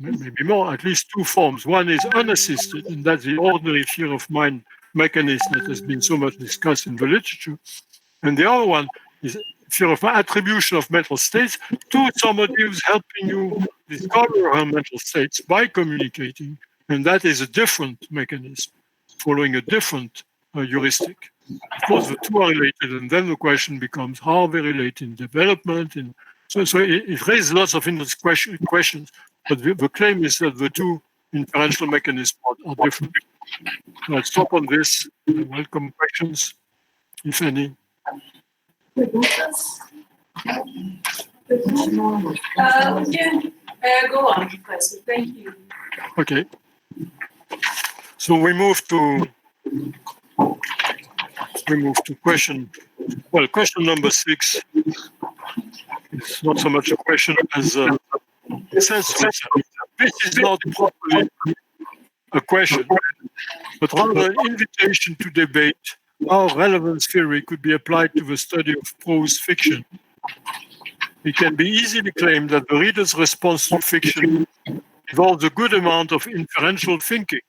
maybe more, at least two forms. One is unassisted, and that's the ordinary fear of mind mechanism that has been so much discussed in the literature. And the other one is fear of attribution of mental states to somebody who's helping you discover her mental states by communicating. And that is a different mechanism, following a different heuristic. Of course, the two are related, and then the question becomes how they relate in development. So it raises lots of interesting questions, but the claim is that the two inferential mechanisms are different. So I'll stop on this. I welcome questions, if any. Go on, Professor. Thank you. Okay. So we move to question number 6. It's not so much a question as a sense. This is not properly a question, but rather an invitation to debate how relevance theory could be applied to the study of prose fiction. It can be easily claimed that the reader's response to fiction involves a good amount of inferential thinking.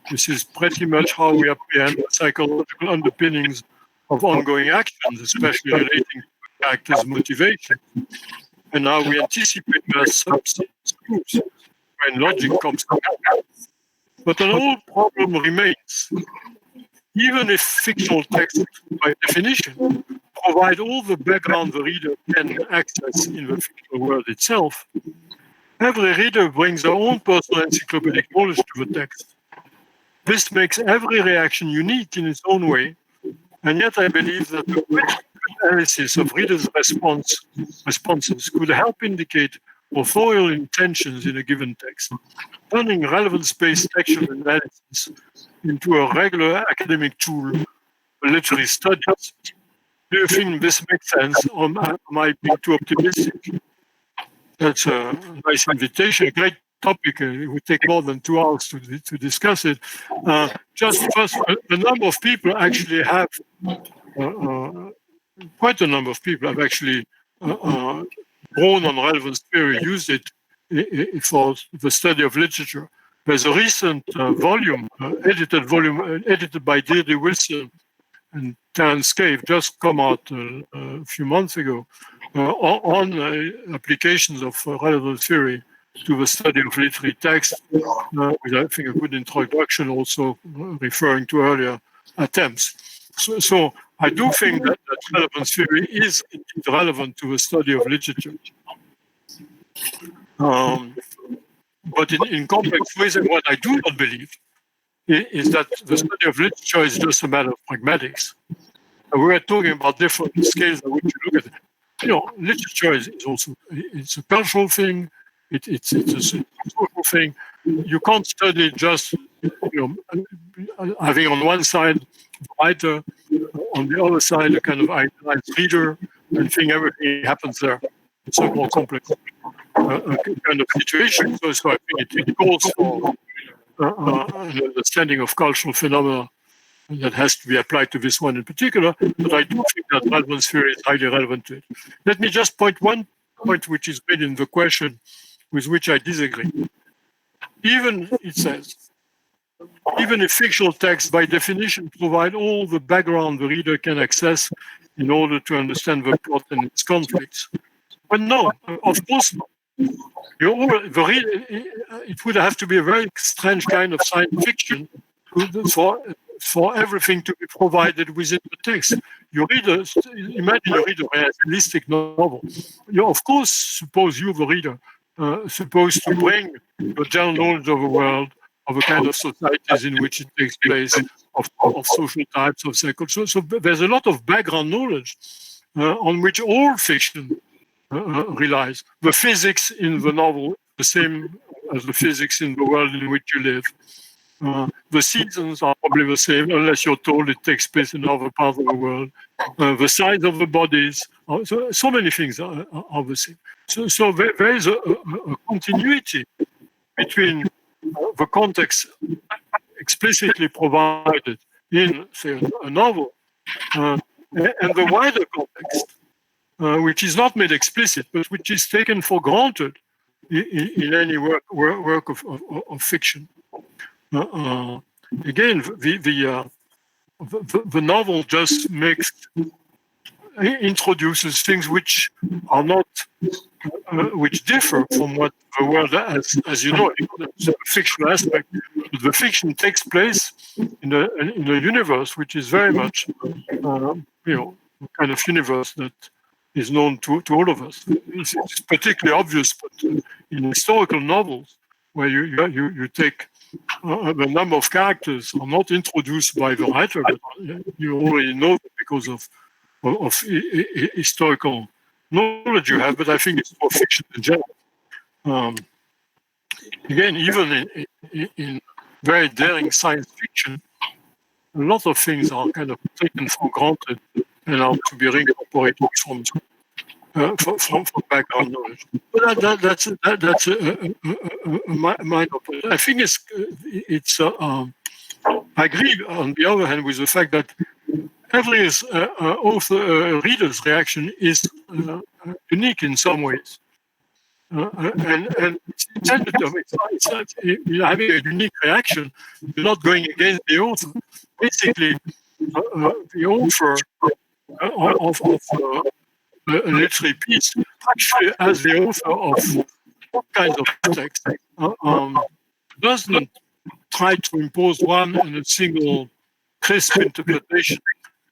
This is pretty much how we apprehend the psychological underpinnings of ongoing actions, especially relating to the character's motivation. And now we anticipate their substance proofs when logic comes together. But an old problem remains. Even if fictional texts, by definition, provide all the background the reader can access in the fictional world itself, every reader brings their own personal encyclopedic knowledge to the text. This makes every reaction unique in its own way, and yet I believe that the critical analysis of readers' responses could help indicate authorial intentions in a given text, turning relevance-based textual analysis into a regular academic tool for literary studies. Do you think this makes sense, or am I being too optimistic? That's a nice invitation, a great topic. It would take more than 2 hours to discuss it. Just first, a number of people actually have, quite a number of people have actually drawn on relevance theory, used it for the study of literature. There's a recent volume, edited by Deirdre Wilson and Terence Cave, just come out a few months ago, on applications of relevance theory to the study of literary text, with I think a good introduction, also referring to earlier attempts. So I do think that relevance theory is indeed relevant to the study of literature. But in complex ways, and what I do not believe is that the study of literature is just a matter of pragmatics. And we are talking about different scales at which you look at it. Literature is also, it's a cultural thing, it's a social thing. You can't study just, having on one side the writer, on the other side a kind of idealized reader, and think everything happens there. It's a more complex kind of situation. So I think it calls for an understanding of cultural phenomena that has to be applied to this one in particular. But I do think that relevance theory is highly relevant to it. Let me just point one point which is made in the question with which I disagree. It says, even if fictional texts by definition provide all the background the reader can access in order to understand the plot and its conflicts. But no, of course not. It would have to be a very strange kind of science fiction for everything to be provided within the text. Imagine you read a realistic novel. Of course, suppose you, the reader, supposed to bring your general knowledge of the world, of the kind of societies in which it takes place, of social types, of psychology. So there's a lot of background knowledge on which all fiction relies. The physics in the novel, the same as the physics in the world in which you live. The seasons are probably the same, unless you're told it takes place in other parts of the world. The size of the bodies, so many things are the same. So there is a continuity between the context explicitly provided in, say, a novel, and the wider context, which is not made explicit, but which is taken for granted in any work of fiction. Again, the novel just introduces things which are not, which differ from what the world as you know it. The fictional aspect. But the fiction takes place in a universe which is very much, a kind of universe that is known to all of us. It's particularly obvious, but in historical novels, where you take the number of characters are not introduced by the writer, but you already know them because of historical knowledge you have. But I think it's for fiction in general. Again, even in very daring science fiction, a lot of things are kind of taken for granted and are to be reincorporated from background knowledge. But that's a minor point. I think it's I agree on the other hand with the fact that every reader's reaction is unique in some ways. And it's intended to it's having a unique reaction. You're not going against the author. Basically, the author of a literary piece, actually, as the author of all kinds of text, doesn't try to impose one and a single crisp interpretation.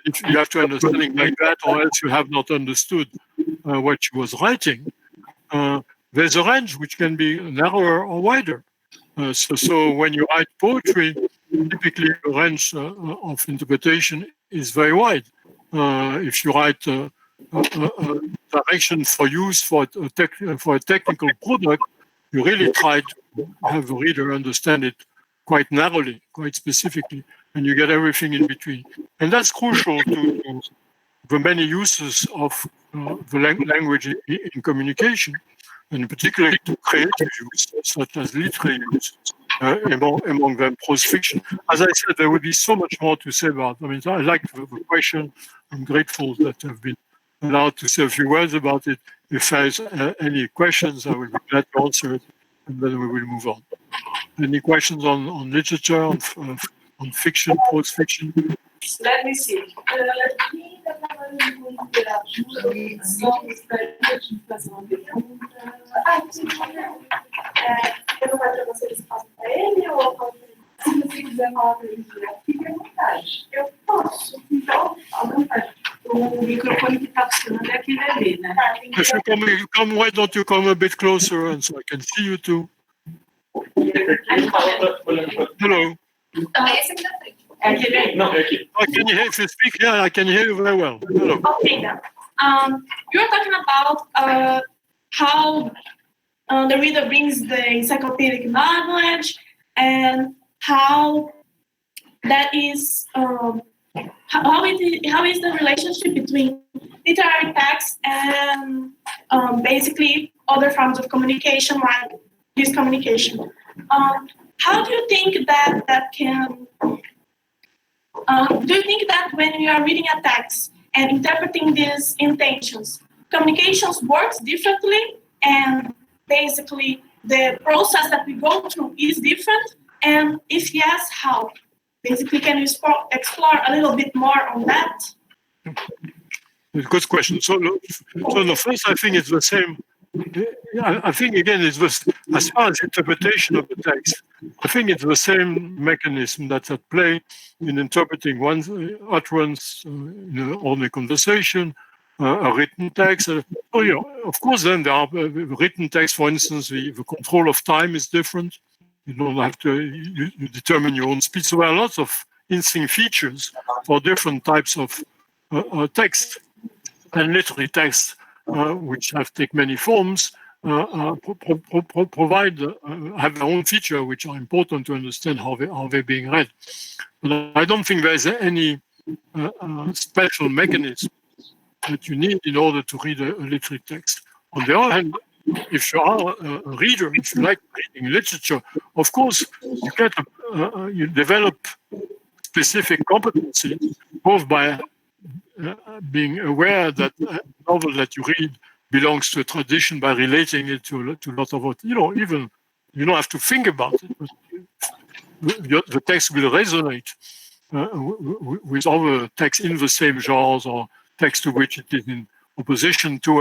If you have to understand it like that, or else you have not understood what she was writing. There's a range which can be narrower or wider. So when you write poetry, typically the range of interpretation is very wide. If you write direction for use for a technical product, you really try to have the reader understand it quite narrowly, quite specifically, and you get everything in between. And that's crucial to the many uses of the language in communication, and particularly to creative use, such as literary use, among them prose fiction. As I said, there would be so much more to say about. I mean, I like the question. I'm grateful that I've been allowed to say a few words about it. If there's any questions, I will be glad to answer it, and then we will move on. Any questions on literature, on fiction, prose fiction? Let me see. Eu não vou para vocês passam para ele ou se você quiser falar para ele, fique à vontade. Eu posso, então, à vontade. O microfone que está funcionando é aquele ali, né? If you come, why don't you come a bit closer and so I can see you too? Hello. Esse aqui na frente. É aquele aí? Não, é aqui. Can you hear, if you speak? Yeah, I can hear you very well. Hello. Okay, then. You're talking about how the reader brings the encyclopedic knowledge and how that is how is the relationship between literary text and basically other forms of communication like this communication. How do you think that can? Do you think that when you are reading a text and interpreting these intentions, communications works differently, and basically the process that we go through is different? And if yes, how? Basically, can you explore a little bit more on that? Good question. So the first, I think it's the same. I think again, it's as far as interpretation of the text. I think it's the same mechanism that's at play in interpreting one's utterance on a conversation, a written text. Of course, then there are written text. For instance, the control of time is different. You don't have to. You determine your own speed. So there are lots of interesting features for different types of text and literary text. Which take many forms, provide have their own feature, which are important to understand how they're being read. But I don't think there's any special mechanism that you need in order to read a literary text. On the other hand, if you are a reader, if you like reading literature, of course you develop specific competencies, both by being aware that a novel that you read belongs to a tradition by relating it to a lot of what, even you don't have to think about it, but the text will resonate with other texts in the same genres or text to which it is in opposition to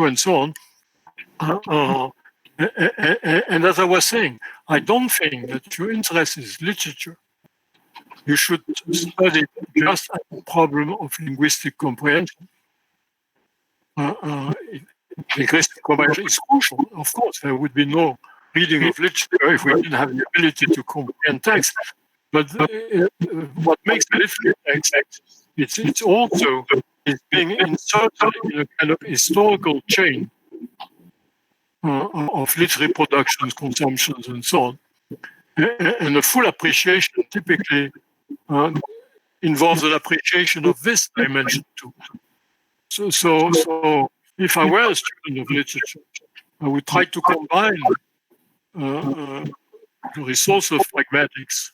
and so on. And as I was saying, I don't think that if your interest is literature, you should study just a problem of linguistic comprehension. Linguistic comprehension is crucial. Of course, there would be no reading of literature if we didn't have the ability to comprehend text. But what makes the literary text, it's also being inserted in a kind of historical chain of literary productions, consumptions, and so on. And a full appreciation typically involves an appreciation of this dimension too. So if I were a student of literature, I would try to combine the resource of pragmatics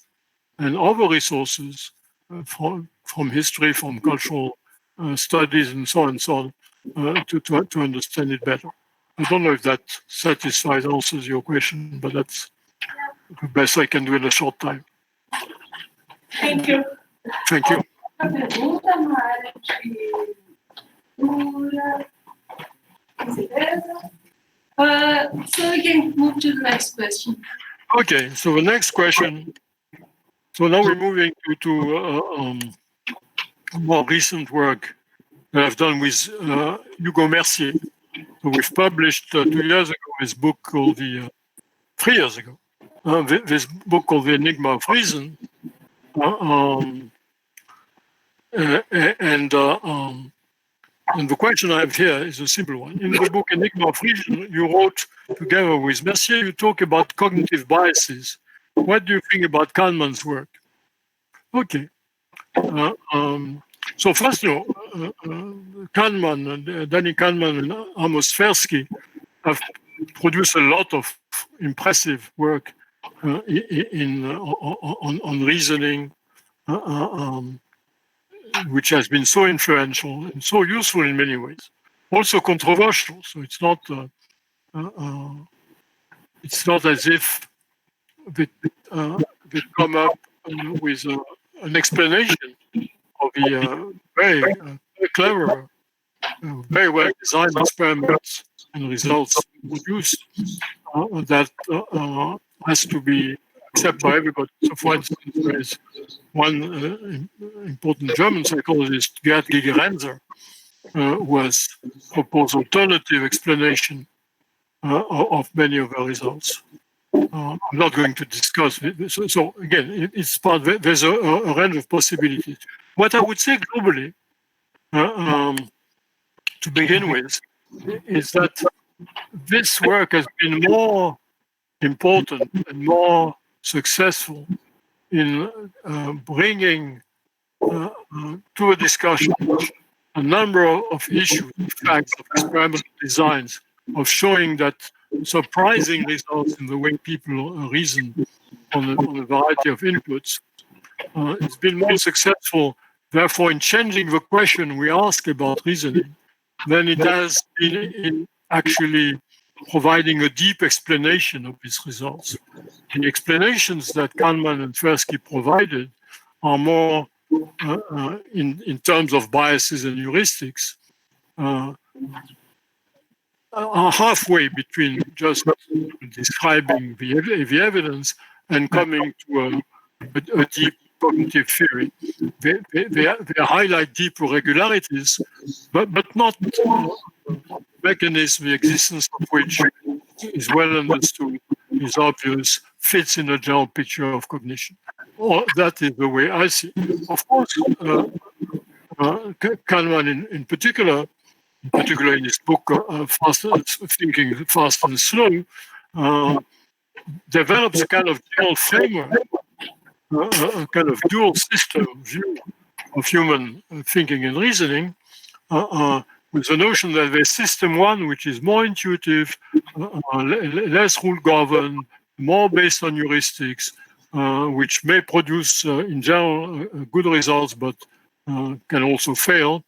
and other resources from history, from cultural studies, and so on, to understand it better. I don't know if that satisfies, answers your question, but that's the best I can do in a short time. Thank you. Thank you. A pergunta na área de cultura, certeza? So we can move to the next question. Okay, so the next question. So now we're moving to more recent work that I've done with Hugo Mercier. So we've published 2 years ago this book called 3 years ago, this book called The Enigma of Reason. And the question I have here is a simple one. In the book Enigma of Reason, you wrote together with Mercier, you talk about cognitive biases. What do you think about Kahneman's work? Okay. So first, Kahneman, Danny Kahneman and Amos Tversky have produced a lot of impressive work on reasoning, which has been so influential and so useful in many ways. Also controversial, so it's not as if they come up with an explanation of the very clever, very well designed experiments and results produced that has to be accepted by everybody. So, for instance, there is one important German psychologist, Gerd Gigerenzer, who has proposed alternative explanation of many of the results. I'm not going to discuss it. So again, it's part. There's a range of possibilities. What I would say globally, to begin with, is that this work has been more important and more successful in bringing to a discussion a number of issues, facts, of experimental designs, of showing that surprising results in the way people reason on a variety of inputs. It's been more successful, therefore, in changing the question we ask about reasoning than it has been in actually providing a deep explanation of these results. The explanations that Kahneman and Tversky provided are more in terms of biases and heuristics, are halfway between just describing the evidence and coming to a deep cognitive theory. They highlight deep irregularities, but not mechanism, the existence of which is well understood, is obvious, fits in a general picture of cognition. Or that is the way I see it. Of course, Kahneman in particular in his book, Thinking Fast and Slow, develops a kind of general framework, a kind of dual system view of human thinking and reasoning, with the notion that there's system one, which is more intuitive, less rule-governed, more based on heuristics, which may produce, in general, good results, but can also fail,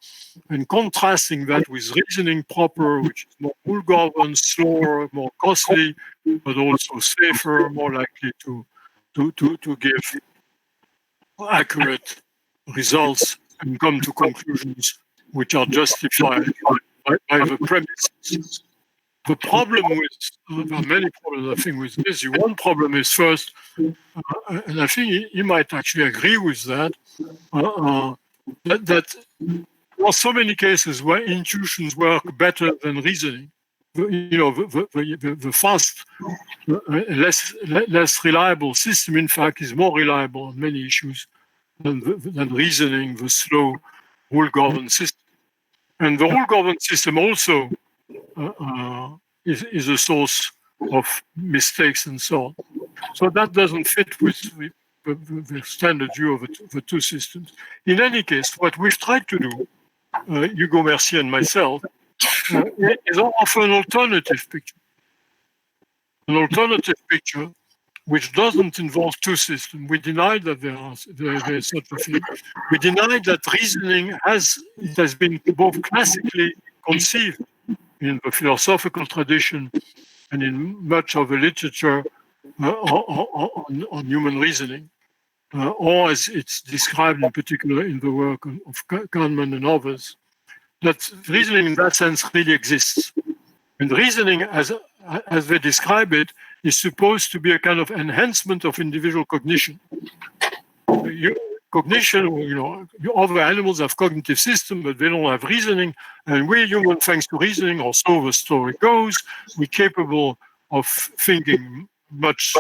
and contrasting that with reasoning proper, which is more rule-governed, slower, more costly, but also safer, more likely to give accurate results and come to conclusions which are justified by the premises. The problem with, there are many problems, I think, with this. One problem is first, and I think he might actually agree with that, that there are so many cases where intuitions work better than reasoning. The fast, less reliable system, in fact, is more reliable on many issues than reasoning, the slow rule-governed system. And the rule-governed system also is a source of mistakes and so on. So that doesn't fit with the standard view of the two systems. In any case, what we've tried to do, Hugo Mercier and myself, is offer an alternative picture. An alternative picture which doesn't involve two systems. We deny that there's such a thing. We deny that reasoning has been both classically conceived in the philosophical tradition and in much of the literature on human reasoning, or as it's described in particular in the work of Kahneman and others, that reasoning in that sense really exists. And reasoning, as they describe it, is supposed to be a kind of enhancement of individual cognition. Cognition, other animals have cognitive systems, but they don't have reasoning. And we humans, thanks to reasoning, or so the story goes, we're capable of thinking much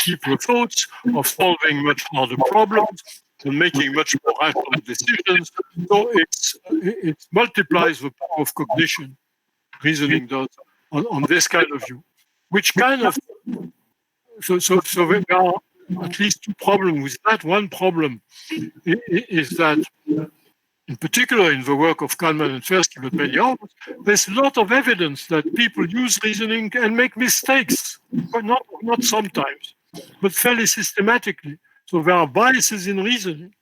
deeper thoughts, of solving much harder problems, and making much more rational decisions. So it multiplies the power of cognition, reasoning does, on this kind of view. Which kind of, so there are at least two problems with that. One problem is that, in particular in the work of Kahneman and Tversky, but many others, there's a lot of evidence that people use reasoning and make mistakes, but not sometimes, but fairly systematically. So there are biases in reasoning,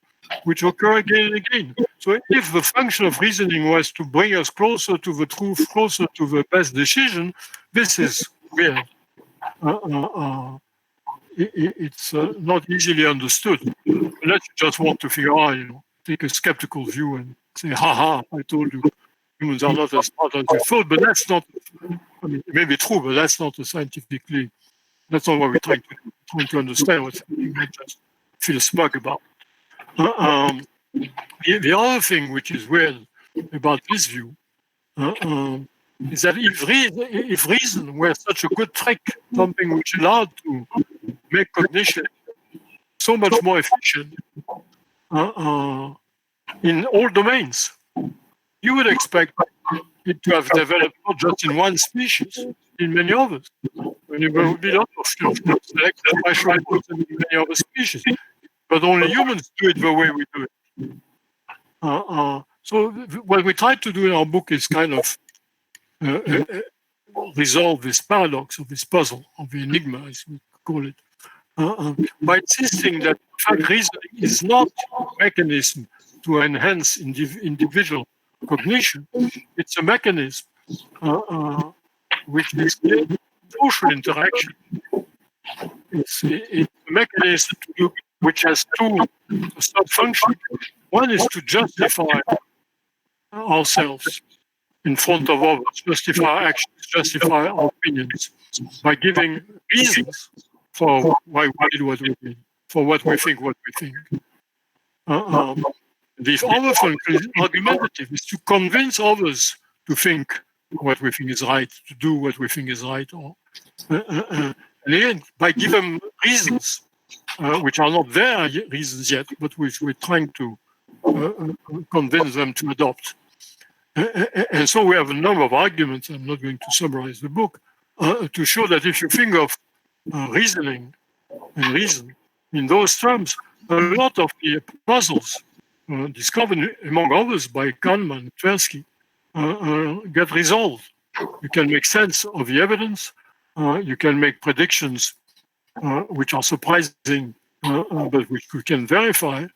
which occur again and again. So if the function of reasoning was to bring us closer to the truth, closer to the best decision, this is weird. It's not easily understood. Unless you just want to figure out, take a skeptical view and say, ha, I told you, humans are not as smart as you thought, but that's not, it may be true, but that's not that's not what we're trying to understand what's happening, not just feel smug about it. The other thing which is weird about this view is that if reason were such a good trick, something which allowed to make cognition so much more efficient in all domains, you would expect it to have developed not just in one species, in many others. And there would be a lot of selected by in many other species. But only humans do it the way we do it. So what we try to do in our book is kind of resolve this paradox or this puzzle or the enigma, as we call it, by insisting that in fact, reasoning is not a mechanism to enhance individual cognition. It's a mechanism which is social interaction. It's a mechanism which has two sub-functions. One is to justify ourselves in front of others, justify our actions, justify our opinions by giving reasons for why we did what we did, for what we think. The other function is argumentative, is to convince others to think what we think is right, to do what we think is right. And again, by giving them reasons, which are not their reasons yet, but which we're trying to convince them to adopt. And so we have a number of arguments, I'm not going to summarize the book, to show that if you think of reasoning and reason in those terms, a lot of the puzzles discovered, among others, by Kahneman and Tversky, get resolved. You can make sense of the evidence, you can make predictions which are surprising, but which we can verify,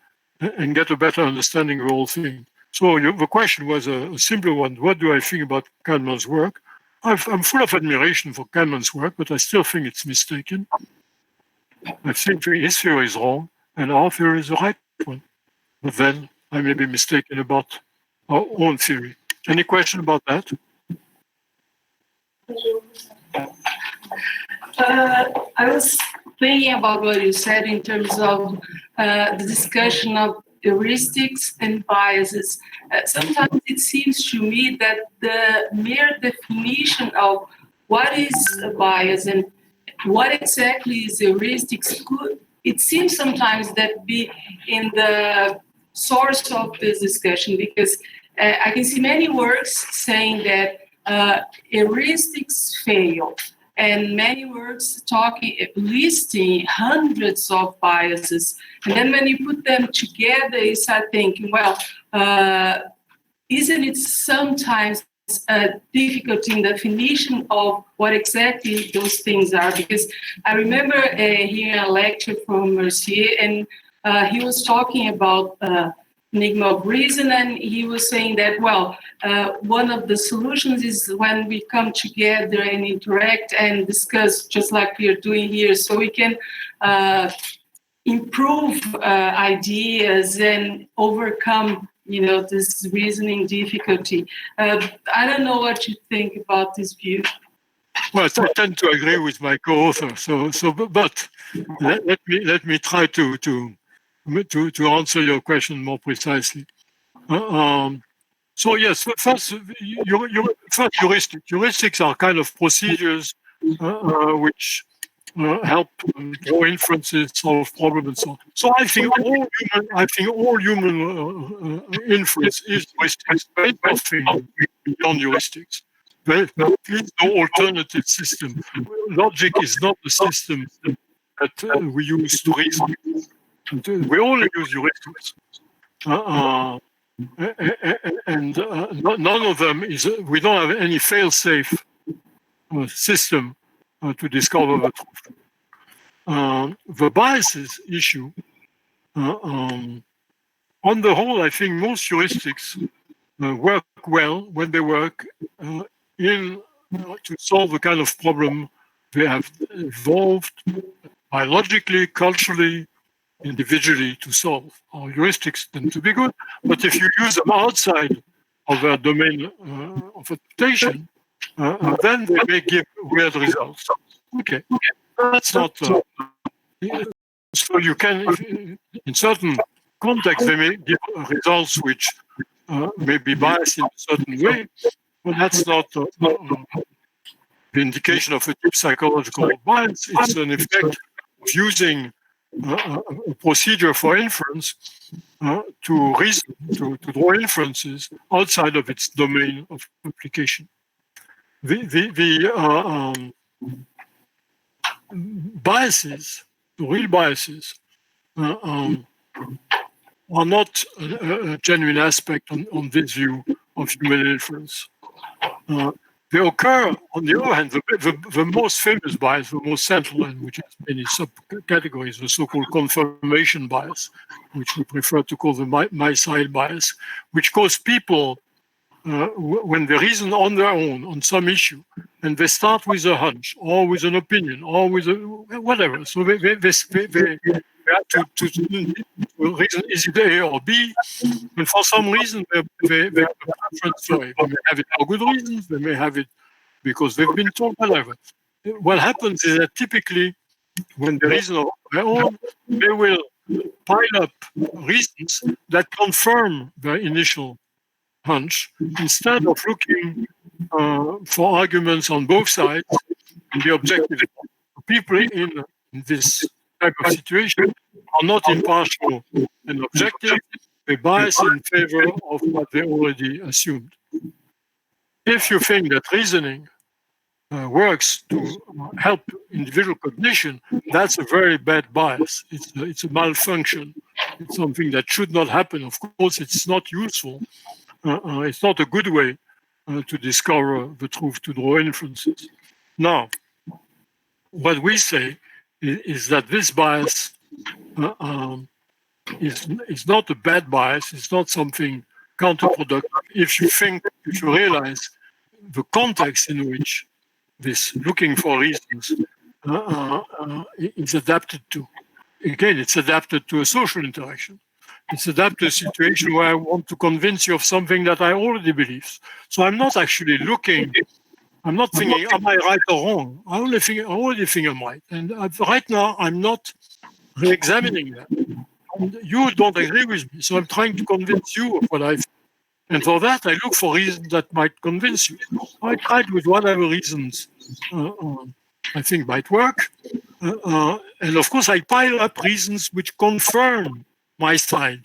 and get a better understanding of the whole thing. So the question was a simple one. What do I think about Kahneman's work? I'm full of admiration for Kahneman's work, but I still think it's mistaken. I think his theory is wrong, and our theory is the right one. But then I may be mistaken about our own theory. Any question about that? I was thinking about what you said in terms of the discussion of heuristics and biases. Sometimes it seems to me that the mere definition of what is a bias and what exactly is heuristics could, it seems sometimes that be in the source of this discussion, because I can see many works saying that heuristics fail, and many works listing hundreds of biases. And then when you put them together, you start thinking, well, isn't it sometimes difficult in definition of what exactly those things are? Because I remember hearing a lecture from Mercier, and he was talking about enigma of reason, and he was saying that, well, one of the solutions is when we come together and interact and discuss, just like we are doing here, so we can improve ideas and overcome, this reasoning difficulty. I don't know what you think about this view. Well, I tend to agree with my co-author. But let me try to answer your question more precisely. So yes, first heuristics are kind of procedures which help draw inferences, solve problems, and so on. So I think all human inference is heuristics. There is nothing beyond heuristics. There is no alternative system. Logic is not the system that we use to reason. We only use heuristics. And none of them we don't have any fail-safe system to discover the truth. The biases issue, on the whole, I think most heuristics work well when they work to solve the kind of problem they have evolved biologically, culturally, individually to solve. Our heuristics tend to be good, but if you use them outside of their domain of adaptation, then they may give weird results. Okay, that's not. So you can, in certain contexts, they may give results which may be biased in a certain way, but that's not the indication of a deep psychological bias. It's an effect of using a procedure for inference to reason, to draw inferences outside of its domain of application. The biases, the real biases, are not a genuine aspect on this view of human inference. They occur, on the other hand, the most famous bias, the most central, and which has many subcategories, the so-called confirmation bias, which we prefer to call the mycile bias, which cause people, when they reason on their own on some issue, and they start with a hunch, or with an opinion, or with whatever. So they have to reason, is it A or B? And for some reason, they have a preference for it. They may have it for good reasons, they may have it because they've been told, whatever. What happens is that typically, when they reason on their own, they will pile up reasons that confirm their initial hunch, instead of looking for arguments on both sides and the objective. People in this type of situation are not impartial and objective. They bias in favor of what they already assumed. If you think that reasoning works to help individual cognition, that's a very bad bias. It's a malfunction. It's something that should not happen. Of course, it's not useful. It's not a good way to discover the truth, to draw inferences. Now, what we say is that this bias is not a bad bias. It's not something counterproductive. If you realize the context in which this looking for reasons is adapted to. Again, it's adapted to a social interaction. It's adapted to a situation where I want to convince you of something that I already believe. So I'm not actually looking. I'm not thinking, am I right or wrong? I already think I'm right. And right now, I'm not re-examining that. And you don't agree with me. So I'm trying to convince you of what I think. And for that, I look for reasons that might convince you. I tried with whatever reasons I think might work. And of course, I pile up reasons which confirm my side.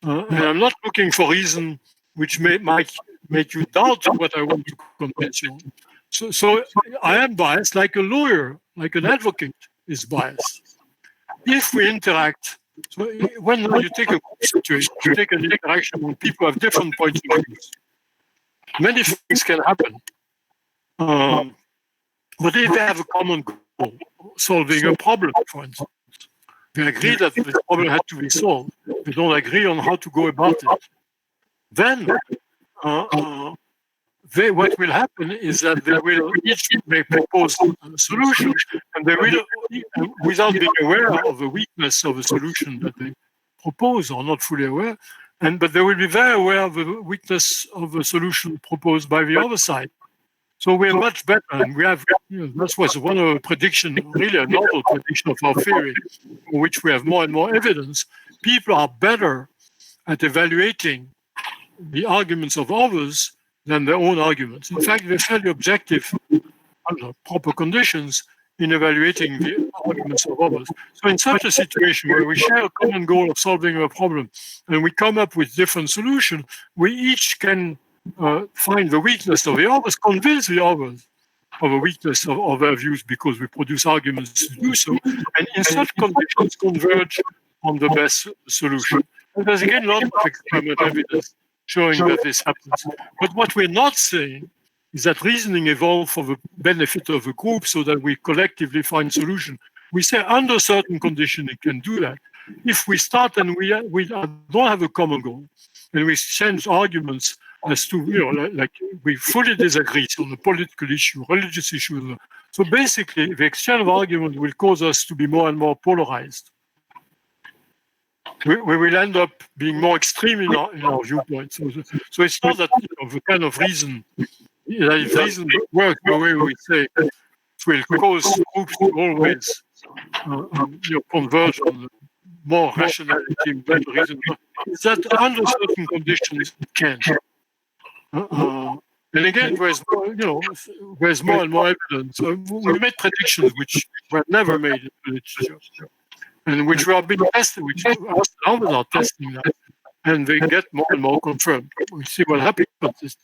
And I'm not looking for reasons which might make you doubt what I want to convince you. So I am biased like a lawyer, like an advocate is biased. If we interact, so when you take a situation, you take an interaction when people have different points of view, many things can happen. But if they have a common goal, solving a problem, for instance, they agree that this problem had to be solved. They don't agree on how to go about it. Then what will happen is that they will each propose a solution, and they will, without being aware of the weakness of the solution that they propose, or not fully aware, but they will be very aware of the weakness of the solution proposed by the other side. So we're much better, and we have, that was one of the predictions, really a novel prediction of our theory, for which we have more and more evidence. People are better at evaluating the arguments of others than their own arguments. In fact, they're fairly objective under proper conditions in evaluating the arguments of others. So in such a situation where we share a common goal of solving a problem and we come up with different solutions, we each can find the weakness of the others, convince the others of the weakness of their views because we produce arguments to do so, and in such conditions converge on the best solution. And there's again a lot of experimental evidence showing that this happens. But what we're not saying is that reasoning evolved for the benefit of the group so that we collectively find solution. We say under certain conditions it can do that. If we start and we don't have a common goal, and we exchange arguments as to, like we fully disagree on a political issue, religious issue. So basically, the exchange of arguments will cause us to be more and more polarized. We will end up being more extreme in our viewpoints. So it's not that the kind of reason, if reason works the way we say, it will cause groups to always converge on more rationality, better reason. It's that under certain conditions it can. And again, there's more and more evidence. We made predictions which were never made in the literature, and which were being tested, which others are testing now, and they get more and more confirmed. We see what happens, but it's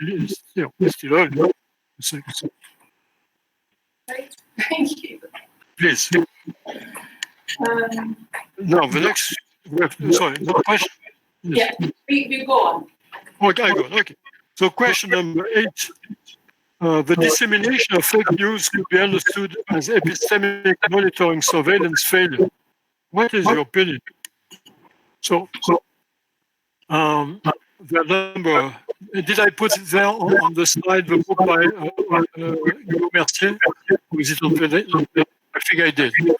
still early. Thank you. Please. No, the next. Sorry, no question. Yes. Yeah, we go on. Okay, I go. Okay. So question number 8. The dissemination of fake news could be understood as epistemic monitoring surveillance failure. What is your opinion? So the number, did I put it there on the slide, the book by Hugo Mercier? Or is it on the, I think I did. You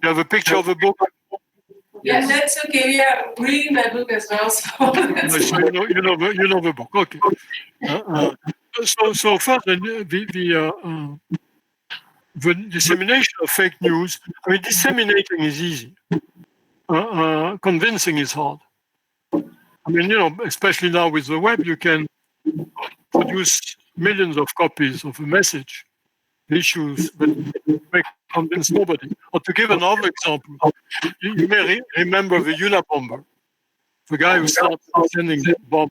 have a picture of the book? Yeah, that's okay. We are reading that book as well. So you know the book. Okay. So first, the dissemination of fake news. I mean, disseminating is easy. Convincing is hard. I mean, especially now with the web, you can produce millions of copies of a message, issues, but may convince nobody. Or to give another example, you may remember the Unabomber, the guy who started sending bombs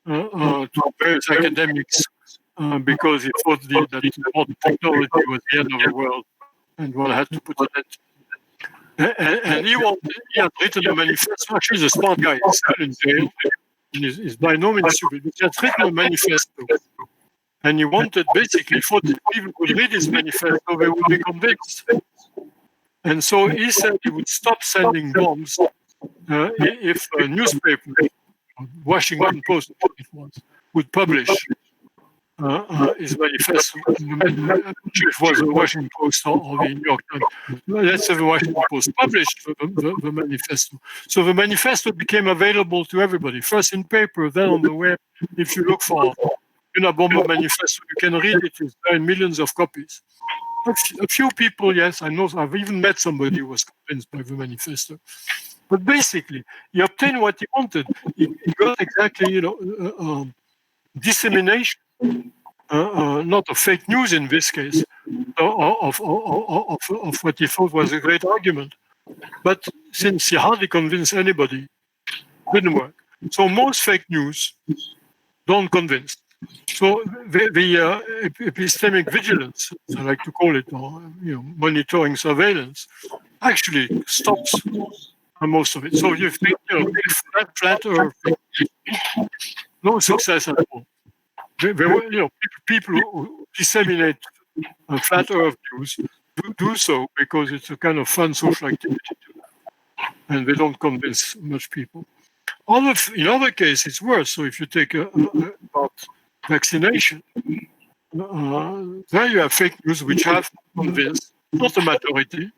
to various academics because he thought that modern technology was the end of the world and one had to put an end to it. And he had written a manifesto. Actually, he's a smart guy. He's still in jail. He's by no means stupid. He had written a manifesto. And he wanted, basically, thought if people could read his manifesto, they would be convinced. And so he said he would stop sending bombs if a newspaper, Washington Post, it was, would publish his manifesto. It was the Washington Post or the New York Times. Let's have the Washington Post published the manifesto. So the manifesto became available to everybody, first in paper, then on the web. If you look for Unabomber manifesto, you can read it. It's in millions of copies. A few people, yes, I know. I've even met somebody who was convinced by the manifesto. But basically, he obtained what he wanted. He got exactly, dissemination, not of fake news in this case, of what he thought was a great argument. But since he hardly convinced anybody, it didn't work. So most fake news don't convince. So the epistemic vigilance, I like to call it, or monitoring surveillance, actually stops most of it. So you think, flat Earth, no success at all. There were, people who disseminate flat Earth news do so because it's a kind of fun social activity too, and they don't convince much people. In other cases, it's worse. So if you take about vaccination, there you have fake news which have convinced not a majority,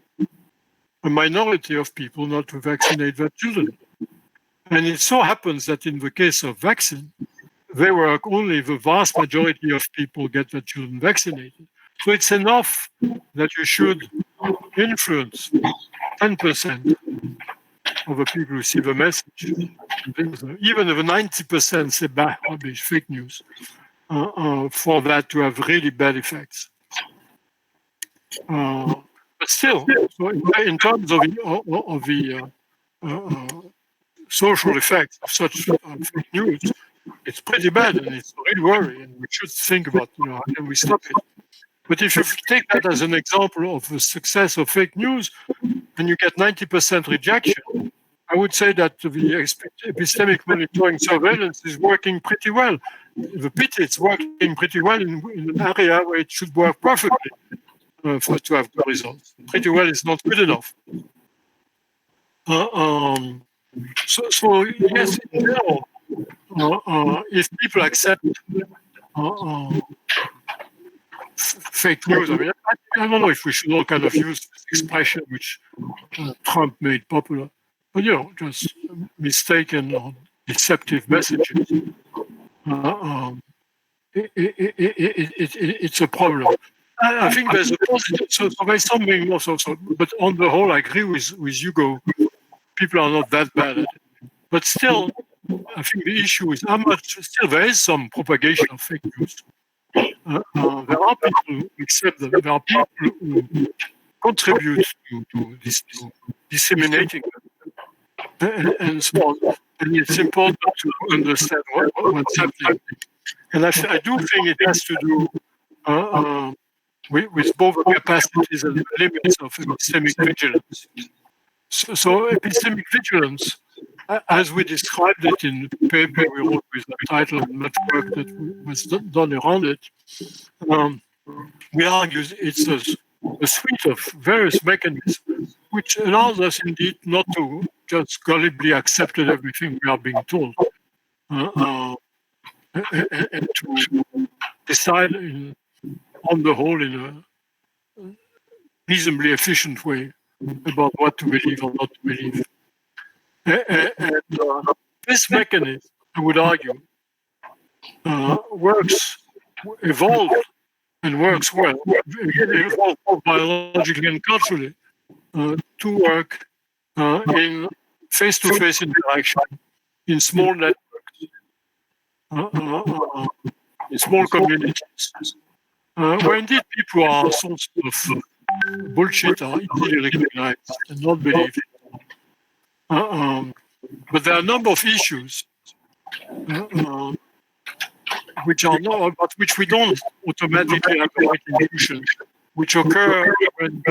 a minority of people not to vaccinate their children. And it so happens that in the case of vaccine, they were only the vast majority of people get their children vaccinated. So it's enough that you should influence 10% of the people who see the message. Even if 90% say rubbish, fake news, for that to have really bad effects. But still, so in terms of the social effects of such fake news, it's pretty bad, and it's a real worry, and we should think about how can we stop it. But if you take that as an example of the success of fake news, and you get 90% rejection, I would say that the epistemic monitoring surveillance is working pretty well. The pity, it's working pretty well in an area where it should work perfectly for it to have good results. Pretty well is not good enough. So yes, in general, if people accept fake news, I don't know if we should all kind of use this expression which Trump made popular, but just mistaken or deceptive messages. It's a problem. I think there's a positive. So there's something also. But on the whole, I agree with Hugo. People are not that bad at it. But still, I think the issue is how much. Still, there is some propagation of fake news. There are people who accept them. There are people who contribute to disseminating them, and so on. And it's important to understand what's happening. And I do think it has to do with both the capacities and the limits of epistemic vigilance. So epistemic vigilance, as we described it in the paper we wrote with the title and much work that was done around it, we argue it's a suite of various mechanisms which allows us indeed not to just gullibly accept everything we are being told, and to decide on the whole in a reasonably efficient way about what to believe or not to believe. And this mechanism, I would argue, evolved and works well, evolved both biologically and culturally, to work in face-to-face interaction in small networks, in small communities, where indeed people are sources of bullshit are easily recognized and not believed. But there are a number of issues which are not, about which we don't automatically have the right intuition, which occur when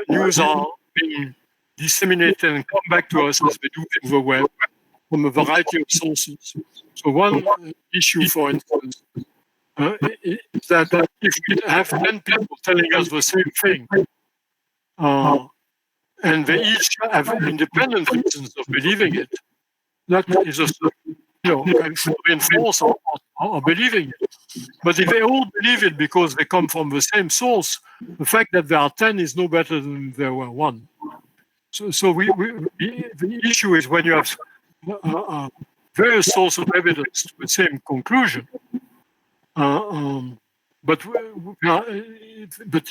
news are being disseminated and come back to us as they do through the web from a variety of sources. So one issue, for instance, is that if we have 10 people telling us the same thing, and they each have independent reasons of believing it. That is just, reinforce our believing it. But if they all believe it because they come from the same source, the fact that there are 10 is no better than there were 1. So the issue is when you have various sources of evidence to the same conclusion, but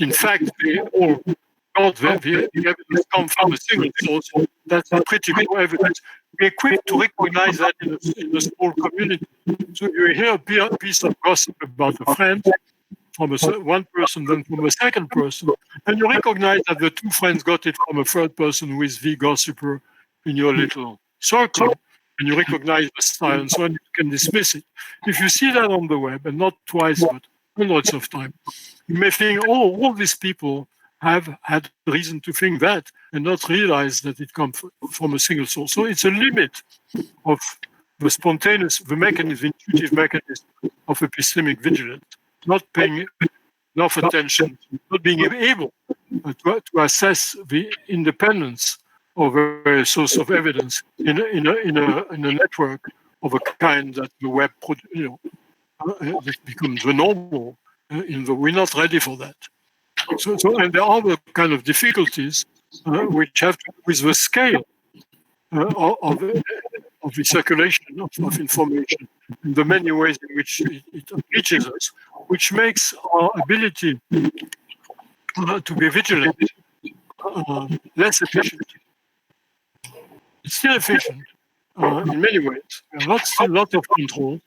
in fact they all got the evidence come from a single source. That's critical evidence. We're quick to recognize that in a small community. So you hear a piece of gossip about a friend from one person, then from a second person, and you recognize that the 2 friends got it from a third person who is the gossiper in your little circle, and you recognize the style, and so on, you can dismiss it. If you see that on the web, and not twice, but hundreds of times, you may think, oh, all these people have had reason to think that, and not realize that it comes from a single source. So it's a limit of the spontaneous, the mechanism, intuitive mechanism of epistemic vigilance, not paying enough attention, not being able to assess the independence of a source of evidence in a network of a kind that the web, that becomes the normal. We're not ready for that. So, and there are other kind of difficulties which have to do with the scale of the circulation of information, and the many ways in which it reaches us, which makes our ability to be vigilant less efficient. It's still efficient in many ways. There's still a lot of control.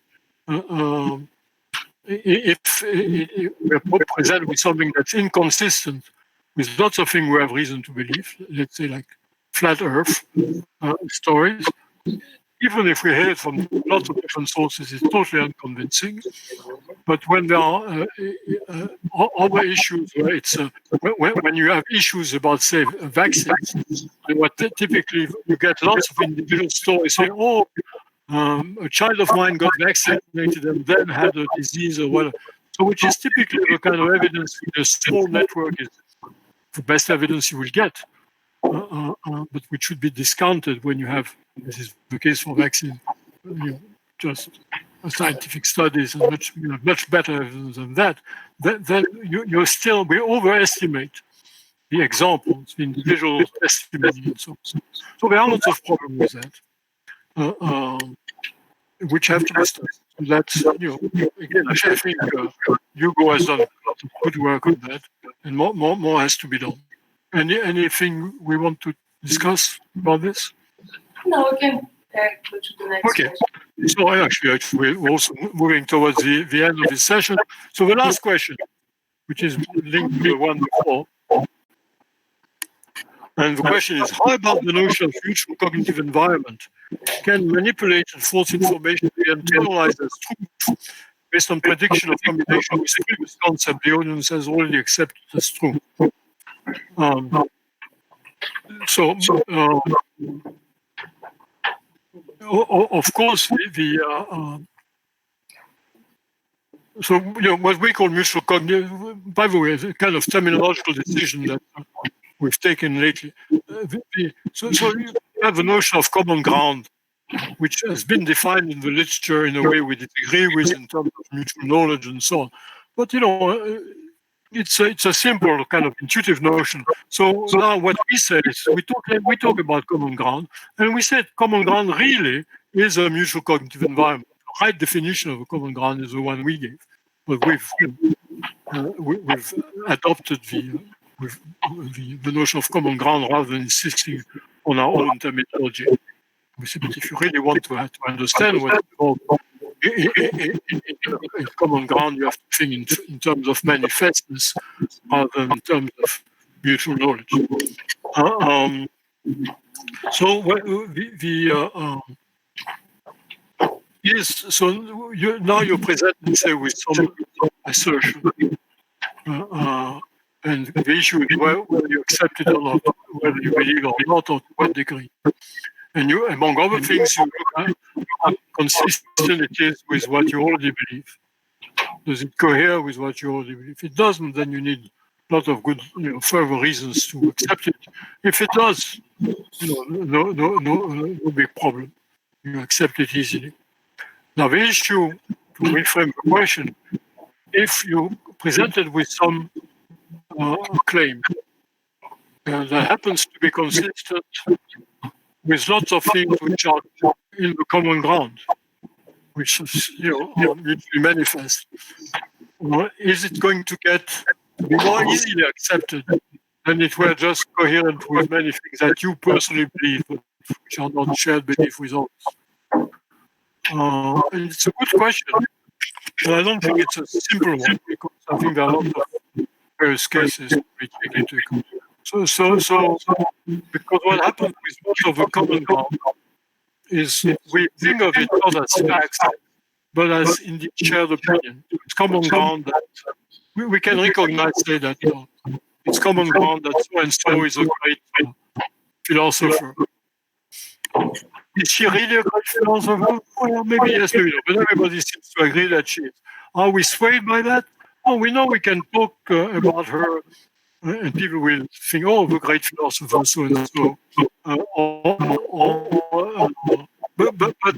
If we're presented with something that's inconsistent with lots of things we have reason to believe, let's say like flat Earth stories, even if we hear it from lots of different sources, it's totally unconvincing. But when there are other issues where it's when you have issues about, say, vaccines, what typically you get lots of individual stories saying, "Oh, a child of mine got vaccinated and then had a disease or whatever." So, which is typically the kind of evidence a small network is the best evidence you will get, but which should be discounted when you have, this is the case for vaccine, just scientific studies and much better evidence than that. Then we overestimate the examples, the individual testimony, and so on. So there are lots of problems with that. Which have to be studied. That's, again, I think Hugo has done a lot of good work on that, and more has to be done. Anything we want to discuss about this? No, we can go to the next question. So actually, we're also moving towards the end of this session. So the last question, which is linked to the one before, and the question is, how about the notion of mutual cognitive environment? Can manipulated false information be internalized as truth based on prediction of combination with a previous concept the audience has already accepted as true? Of course, what we call mutual cognitive, by the way, is a kind of terminological decision that we've taken lately. So you have a notion of common ground, which has been defined in the literature in a way we disagree with in terms of mutual knowledge and so on. But it's a simple kind of intuitive notion. So now what we say is we talk about common ground, and we said common ground really is a mutual cognitive environment. The right definition of a common ground is the one we gave, but we've adopted the notion of common ground rather than insisting on our own terminology. We said, but if you really want to understand what it's called in common ground, you have to think in terms of manifestness rather than in terms of mutual knowledge. Now you're presented, say, with some assertion. And the issue is whether you accept it or not, whether you believe or not, or to what degree. And you, among other things, you look at how consistent it is with what you already believe. Does it cohere with what you already believe? If it doesn't, then you need lot of good, further reasons to accept it. If it does, no big problem. You accept it easily. Now, the issue, to reframe the question, if you presented with some claim that happens to be consistent with lots of things which are in the common ground, which are mutually manifest, is it going to be more easily accepted than it were just coherent with many things that you personally believe, but which are not shared belief with others? And it's a good question, but I don't think it's a simple one, because I think there are lots of various cases to be taken into account. So, because what happens with most of the common ground is we think of it not as facts, but as indeed shared opinion. It's common ground that we can recognize, say that it's common ground that so and so is a great philosopher. Is she really a great philosopher? Well, maybe yes, maybe no, but everybody seems to agree that she is. Are we swayed by that? Oh, we know we can talk about her, and people will think, oh, the great philosopher, so and so. But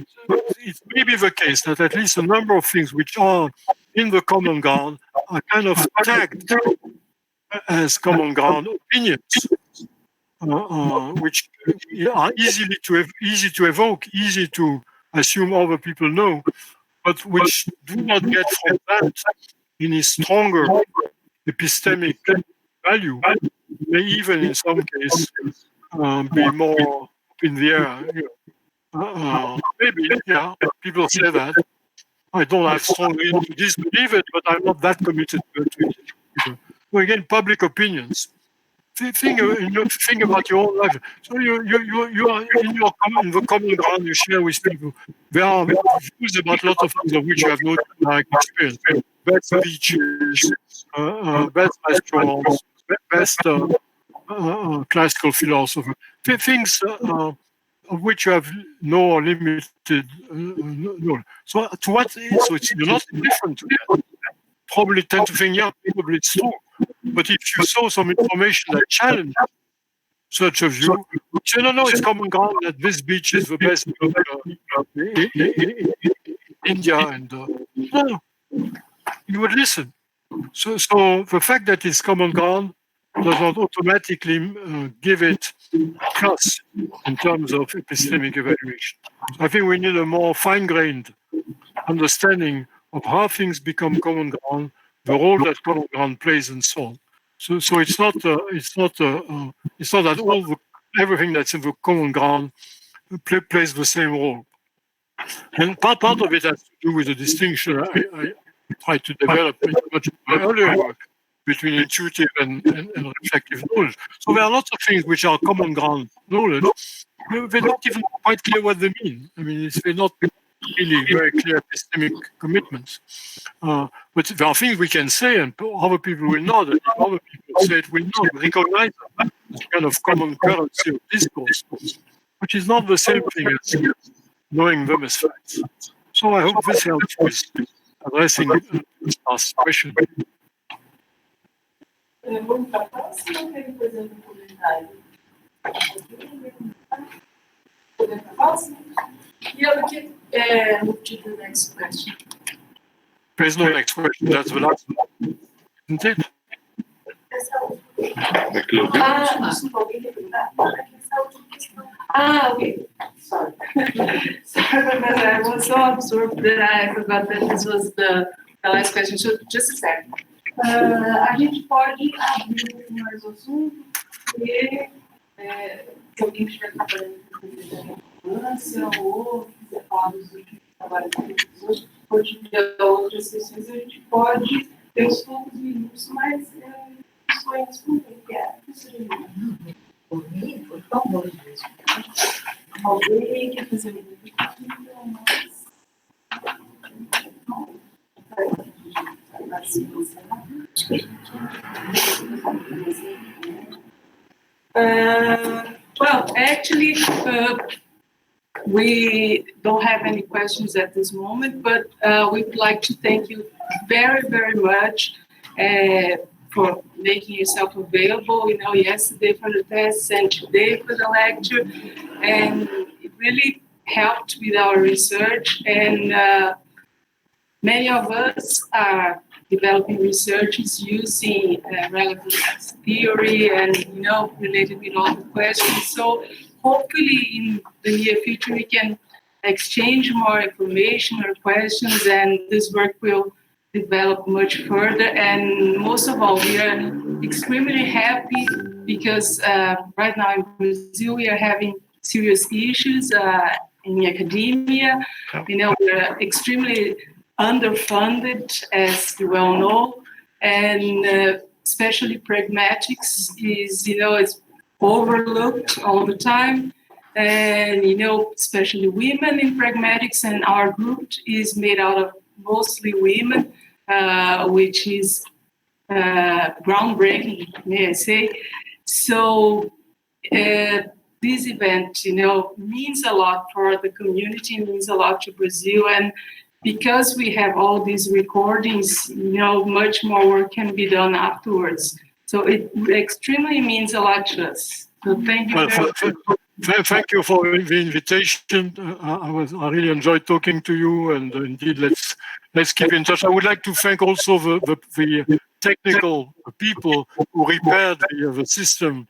it may be the case that at least a number of things which are in the common ground are kind of tagged as common ground opinions, which are easy to evoke, easy to assume other people know, but which do not get from that any stronger epistemic value, may even in some cases be more in the air. Maybe, people say that. I don't have strong reason to disbelieve it, but I'm not that committed to it. Well, again, public opinions. Think about your own life. So you are in the common ground you share with people. There are views about lots of things of which you have no direct experience. Best beaches, best restaurants, best classical philosopher. Things of which you have no or limited knowledge. So to what? So you're not indifferent to that. Probably tend to think, probably it's true. But if you saw some information that challenged such a view, you no, it's common ground that this beach is the best in India, and no, you would listen. So the fact that it's common ground does not automatically give it plus in terms of epistemic evaluation. I think we need a more fine-grained understanding of how things become common ground, the role that common ground plays, and so on. So it's not that everything that's in the common ground plays the same role. And part of it has to do with the distinction I tried to develop much in my earlier work between intuitive and reflective knowledge. So there are lots of things which are common ground knowledge. They're not even quite clear what they mean. I mean, they're not really very clear epistemic commitments. But there are things we can say, and other people will not. And if other people say it, will not recognize them as kind of common currency of discourse, which is not the same thing as knowing them as facts. So I hope this helps with addressing this last question. Vamos para a próxima ou quer fazer um comentário? Podemos para a próxima? Move to the next question. There's no next question. That's the last one. Isn't it? Okay. Sorry. Sorry, but I was so absorbed that I forgot that this was the last question. So just a second. A gente pode abrir mais o assunto e se alguém estiver trabalhando com vigilância ou quiser falar dos últimos trabalhos que hoje, pode ter outras sessões, a gente pode ter os poucos minutos, mas sonhos com quem quer. Por mim, por favor. Alguém quer fazer uma Well, actually, we don't have any questions at this moment, but we would like to thank you very, very much for making yourself available, yesterday for the tests and today for the lecture. And it really helped with our research. And many of us are developing researches using relevance theory and, related with all the questions. So hopefully in the near future, we can exchange more information or questions, and this work will develop much further. And most of all, we are extremely happy because right now in Brazil, we are having serious issues in academia. We are extremely underfunded, as you well know, and especially pragmatics is, is overlooked all the time. And, especially women in pragmatics, and our group is made out of mostly women, which is groundbreaking, may I say. So this event, means a lot for the community, means a lot to Brazil. And because we have all these recordings, much more work can be done afterwards. So it extremely means a lot to us. So thank you very much. Thank you for the invitation. I really enjoyed talking to you, and indeed, let's keep in touch. I would like to thank also the technical people who repaired the system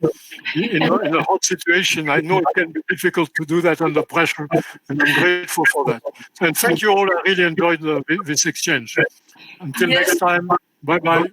in a hot situation. I know it can be difficult to do that under pressure, and I'm grateful for that. And thank you all. I really enjoyed this exchange. Until next time, bye-bye.